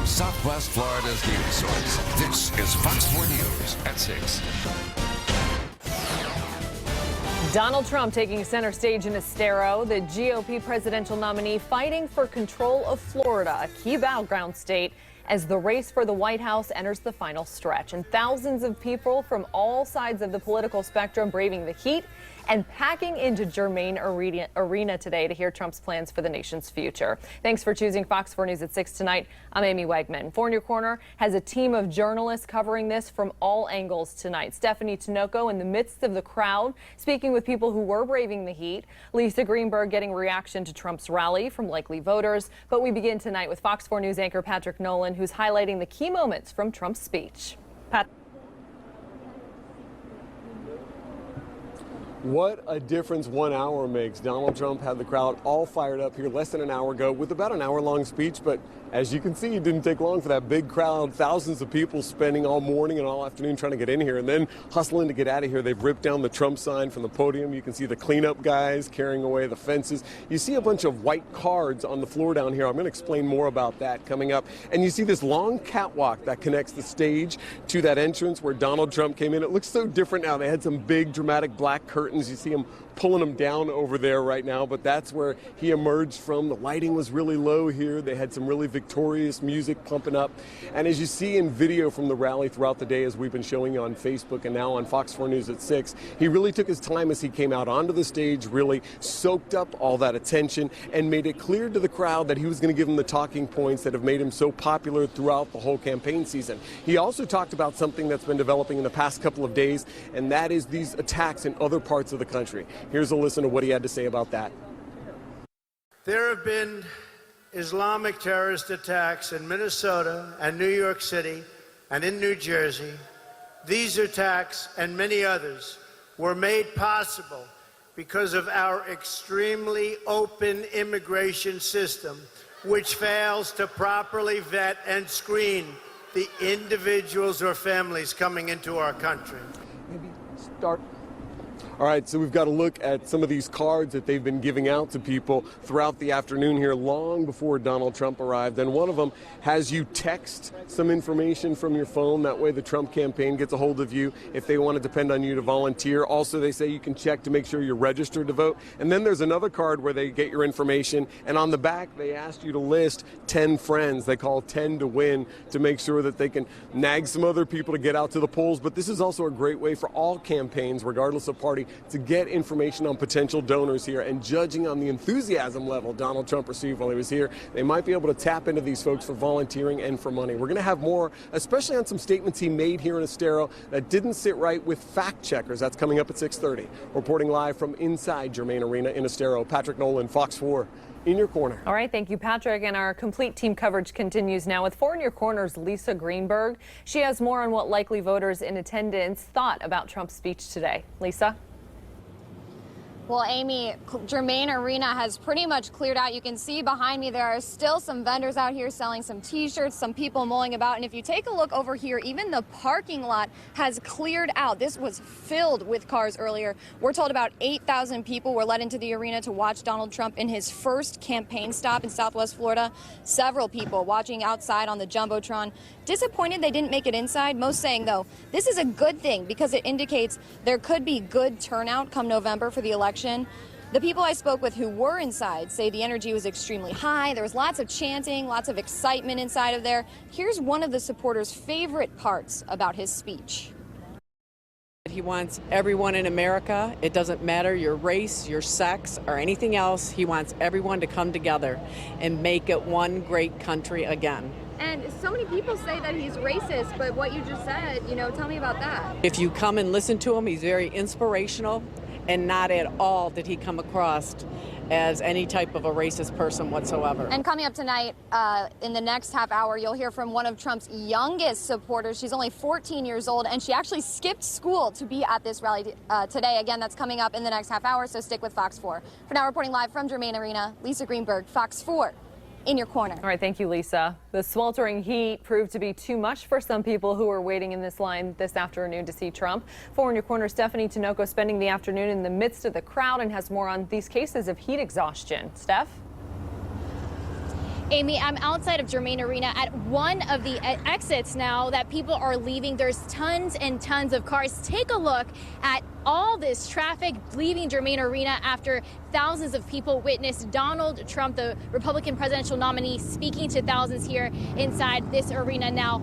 Southwest Florida's news source. This is Fox 4 News at 6. Donald Trump taking center stage in Estero, the GOP presidential nominee fighting for control of Florida, a key battleground state, as the race for the White House enters the final stretch. And thousands of people from all sides of the political spectrum braving the heat and packing into Germain Arena today to hear Trump's plans for the nation's future. Thanks for choosing Fox 4 News at 6 tonight. I'm Amy Wegman. 4 in Your Corner has a team of journalists covering this from all angles tonight. Stephanie Tinoco in the midst of the crowd, speaking with people who were braving the heat. Lisa Greenberg getting reaction to Trump's rally from likely voters. But we begin tonight with Fox 4 News anchor Patrick Nolan, who's highlighting the key moments from Trump's speech. Pat. What a difference 1 hour makes. Donald Trump had the crowd all fired up here less than an hour ago with about an hour-long speech, but as you can see, it didn't take long for that big crowd. Thousands of people spending all morning and all afternoon trying to get in here and then hustling to get out of here. They've ripped down the Trump sign from the podium. You can see the cleanup guys carrying away the fences. You see a bunch of white cards on the floor down here. I'm going to explain more about that coming up. And you see this long catwalk that connects the stage to that entrance where Donald Trump came in. It looks so different now. They had some big dramatic black curtains. You see him pulling them down over there right now, but that's where he emerged from. The lighting was really low here. They had some really victorious music pumping up. And as you see in video from the rally throughout the day, as we've been showing you on Facebook and now on Fox 4 News at 6, he really took his time as he came out onto the stage, really soaked up all that attention and made it clear to the crowd that he was going to give them the talking points that have made him so popular throughout the whole campaign season. He also talked about something that's been developing in the past couple of days, and that is these attacks in other parts of the country. Here's a listen to what he had to say about that. There have been Islamic terrorist attacks in Minnesota and New York City and in New Jersey. These attacks and many others were made possible because of our extremely open immigration system, which fails to properly vet and screen the individuals or families coming into our country. Maybe start. All right, so we've got to look at some of these cards that they've been giving out to people throughout the afternoon here, long before Donald Trump arrived. And one of them has you text some information from your phone. That way the Trump campaign gets a hold of you if they want to depend on you to volunteer. Also, they say you can check to make sure you're registered to vote. And then there's another card where they get your information. And on the back, they asked you to list 10 friends. They call 10 to win, to make sure that they can nag some other people to get out to the polls. But this is also a great way for all campaigns, regardless of party, to get information on potential donors here. And judging on the enthusiasm level Donald Trump received while he was here, they might be able to tap into these folks for volunteering and for money. We're going to have more, especially on some statements he made here in Estero that didn't sit right with fact checkers. That's coming up at 6:30. Reporting live from inside Germain Arena in Estero, Patrick Nolan, Fox 4. In Your Corner. All right, thank you, Patrick. And our complete team coverage continues now with 4 in Your Corner's Lisa Greenberg. She has more on what likely voters in attendance thought about Trump's speech today. Lisa? Well, Amy, Germain Arena has pretty much cleared out. You can see behind me there are still some vendors out here selling some T-shirts, some people mulling about. And if you take a look over here, even the parking lot has cleared out. This was filled with cars earlier. We're told about 8,000 people were let into the arena to watch Donald Trump in his first campaign stop in Southwest Florida. Several people watching outside on the Jumbotron. Disappointed they didn't make it inside. Most saying, though, this is a good thing because it indicates there could be good turnout come November for the election. The people I spoke with who were inside say the energy was extremely high. There was lots of chanting, lots of excitement inside of there. Here's one of the supporters' favorite parts about his speech. He wants everyone in America. It doesn't matter your race, your sex, or anything else. He wants everyone to come together and make it one great country again. And so many people say that he's racist, but what you just said, tell me about that. If you come and listen to him, he's very inspirational, and not at all did he come across as any type of a racist person whatsoever. And coming up tonight, in the next half hour, you'll hear from one of Trump's youngest supporters. She's only 14 years old, and she actually skipped school to be at this rally today. Again, that's coming up in the next half hour, so stick with Fox 4. For now, reporting live from Germain Arena, Lisa Greenberg, Fox 4. In Your Corner. All right, thank you, Lisa. The sweltering heat proved to be too much for some people who were waiting in this line this afternoon to see Trump. 4 in Your Corner, Stephanie Tinoco spending the afternoon in the midst of the crowd and has more on these cases of heat exhaustion. Steph? Amy, I'm outside of Germain Arena at one of the exits now that people are leaving. There's tons and tons of cars. Take a look at all this traffic leaving Germain Arena after thousands of people witnessed Donald Trump, the Republican presidential nominee, speaking to thousands here inside this arena. Now,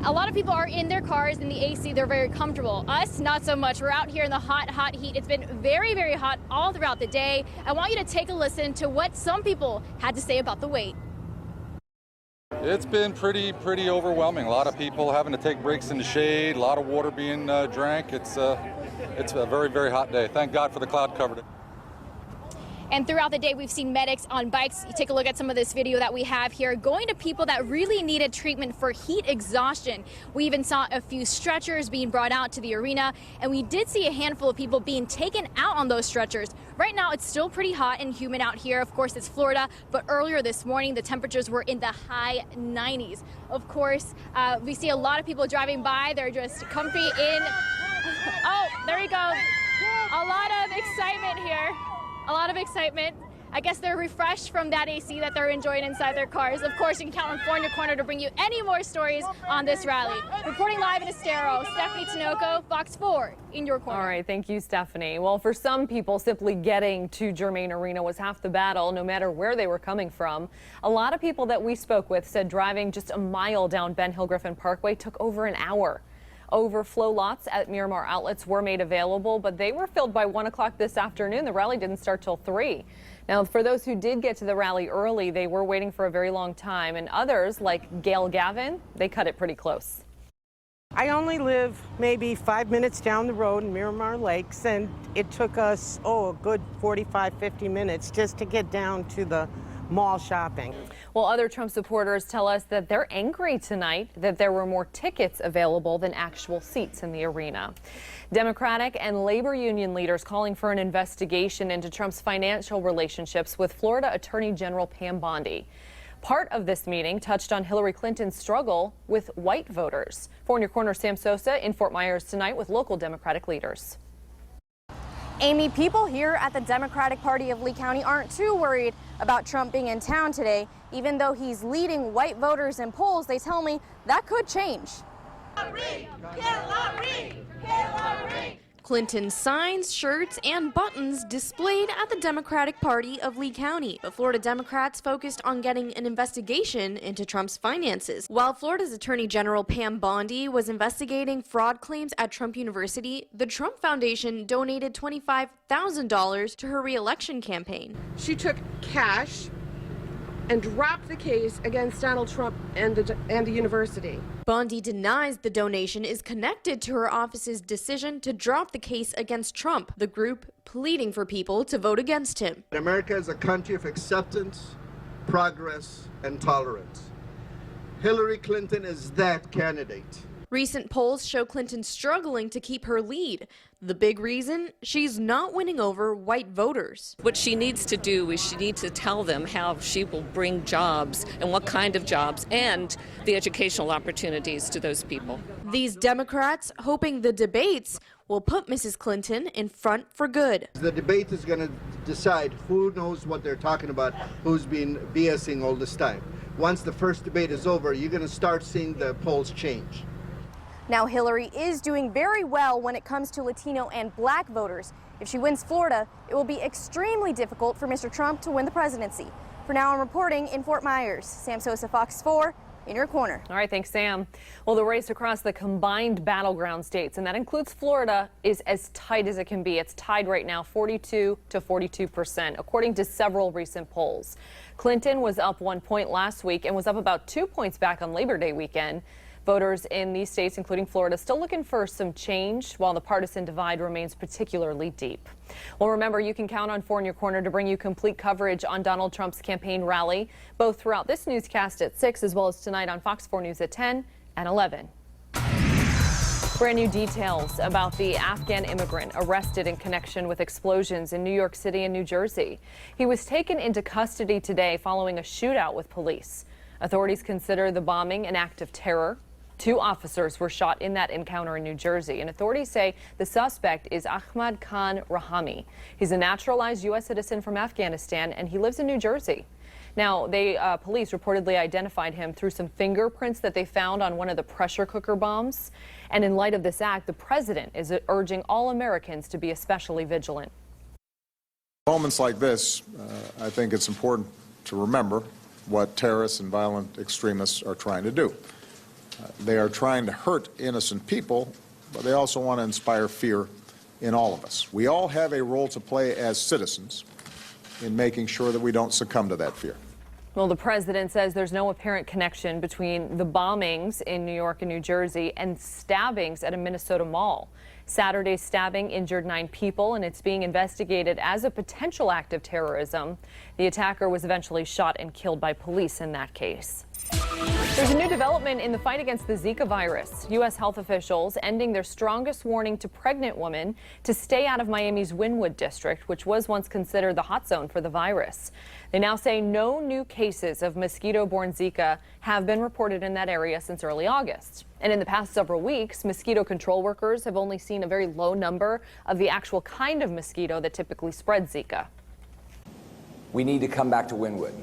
a lot of people are in their cars in the AC. They're very comfortable. Us, not so much. We're out here in the hot, hot heat. It's been very, very hot all throughout the day. I want you to take a listen to what some people had to say about the wait. It's been pretty overwhelming. A lot of people having to take breaks in the shade, a lot of water being drank. It's a very, very hot day. Thank God for the cloud cover. And throughout the day, we've seen medics on bikes. You take a look at some of this video that we have here, going to people that really needed treatment for heat exhaustion. We even saw a few stretchers being brought out to the arena, and we did see a handful of people being taken out on those stretchers. Right now, it's still pretty hot and humid out here. Of course, it's Florida, but earlier this morning, the temperatures were in the high 90s. Of course, we see a lot of people driving by. They're just comfy in. Oh, there you go. A lot of excitement here. A lot of excitement. I guess they're refreshed from that AC that they're enjoying inside their cars. Of course, you can count on 4 in your corner to bring you any more stories on this rally. Reporting live in Estero, Stephanie Tinoco, Fox 4 in your corner. All right, thank you, Stephanie. Well, for some people, simply getting to Germain Arena was half the battle, no matter where they were coming from. A lot of people that we spoke with said driving just a mile down Ben Hill Griffin Parkway took over an hour. Overflow lots at Miramar outlets were made available, but they were filled by 1 o'clock this afternoon. The rally didn't start till 3. Now, for those who did get to the rally early, they were waiting for a very long time, and others, like Gail Gavin, they cut it pretty close. I only live maybe 5 minutes down the road in Miramar Lakes, and it took us, a good 45, 50 minutes just to get down to the mall shopping. Well, other Trump supporters tell us that they're angry tonight that there were more tickets available than actual seats in the arena. Democratic and labor union leaders calling for an investigation into Trump's financial relationships with Florida Attorney General Pam Bondi. Part of this meeting touched on Hillary Clinton's struggle with white voters. 4 in your corner, Sam Sosa in Fort Myers tonight with local Democratic leaders. Amy, people here at the Democratic Party of Lee County aren't too worried about Trump being in town today. Even though he's leading white voters in polls, they tell me that could change. Clinton signs, shirts, and buttons displayed at the Democratic Party of Lee County. But Florida Democrats focused on getting an investigation into Trump's finances. While Florida's Attorney General Pam Bondi was investigating fraud claims at Trump University, the Trump Foundation donated $25,000 to her re-election campaign. She took cash and dropped the case against Donald Trump and the university. Bondi denies the donation is connected to her office's decision to drop the case against Trump, the group pleading for people to vote against him. America is a country of acceptance, progress, and tolerance. Hillary Clinton is that candidate. Recent polls show Clinton struggling to keep her lead. The big reason? She's not winning over white voters. What she needs to do is she needs to tell them how she will bring jobs and what kind of jobs and the educational opportunities to those people. These Democrats hoping the debates will put Mrs. Clinton in front for good. The debate is going to decide who knows what they're talking about, who's been BSing all this time. Once the first debate is over, you're going to start seeing the polls change. Now, Hillary is doing very well when it comes to Latino and black voters. If she wins Florida, it will be extremely difficult for Mr. Trump to win the presidency. For now, I'm reporting in Fort Myers. Sam Sosa, Fox 4, in your corner. All right, thanks, Sam. Well, the race across the combined battleground states, and that includes Florida, is as tight as it can be. It's tied right now 42 to 42%, according to several recent polls. Clinton was up 1 point last week and was up about 2 points back on Labor Day weekend. Voters in these states, including Florida, still looking for some change, while the partisan divide remains particularly deep. Well, remember, you can count on 4 in your corner to bring you complete coverage on Donald Trump's campaign rally, both throughout this newscast at 6 as well as tonight on Fox 4 News at 10 and 11. Brand new details about the Afghan immigrant arrested in connection with explosions in New York City and New Jersey. He was taken into custody today following a shootout with police. Authorities consider the bombing an act of terror. 2 officers were shot in that encounter in New Jersey, and authorities say the suspect is Ahmad Khan Rahami. He's a naturalized U.S. citizen from Afghanistan, and he lives in New Jersey. Now, police reportedly identified him through some fingerprints that they found on one of the pressure cooker bombs. And in light of this act, the president is urging all Americans to be especially vigilant. Moments like this, I think it's important to remember what terrorists and violent extremists are trying to do. They are trying to hurt innocent people, but they also want to inspire fear in all of us. We all have a role to play as citizens in making sure that we don't succumb to that fear. Well, the president says there's no apparent connection between the bombings in New York and New Jersey and stabbings at a Minnesota mall. Saturday's stabbing injured 9 people, and it's being investigated as a potential act of terrorism. The attacker was eventually shot and killed by police in that case. There's a new development in the fight against the Zika virus. U.S. health officials ending their strongest warning to pregnant women to stay out of Miami's Wynwood district, which was once considered the hot zone for the virus. They now say no new cases of mosquito-borne Zika have been reported in that area since early August. And in the past several weeks, mosquito control workers have only seen a very low number of the actual kind of mosquito that typically spreads Zika. We need to come back to Wynwood.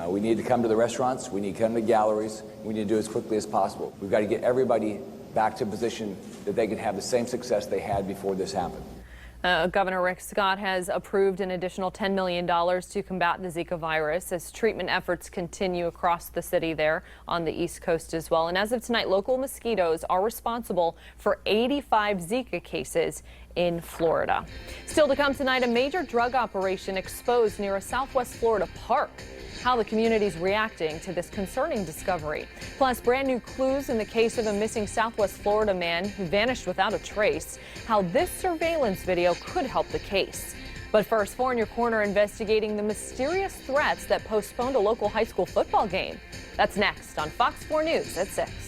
We need to come to the restaurants. We need to come to galleries. We need to do it as quickly as possible. We've got to get everybody back to a position that they can have the same success they had before this happened. Governor Rick Scott has approved an additional $10 million to combat the Zika virus as treatment efforts continue across the city there on the East Coast as well. And as of tonight, local mosquitoes are responsible for 85 Zika cases in Florida. Still to come tonight, a major drug operation exposed near a Southwest Florida park. How the community's reacting to this concerning discovery. Plus, brand new clues in the case of a missing Southwest Florida man who vanished without a trace. How this surveillance video could help the case. But first, 4 in Your Corner investigating the mysterious threats that postponed a local high school football game. That's next on Fox 4 News at 6.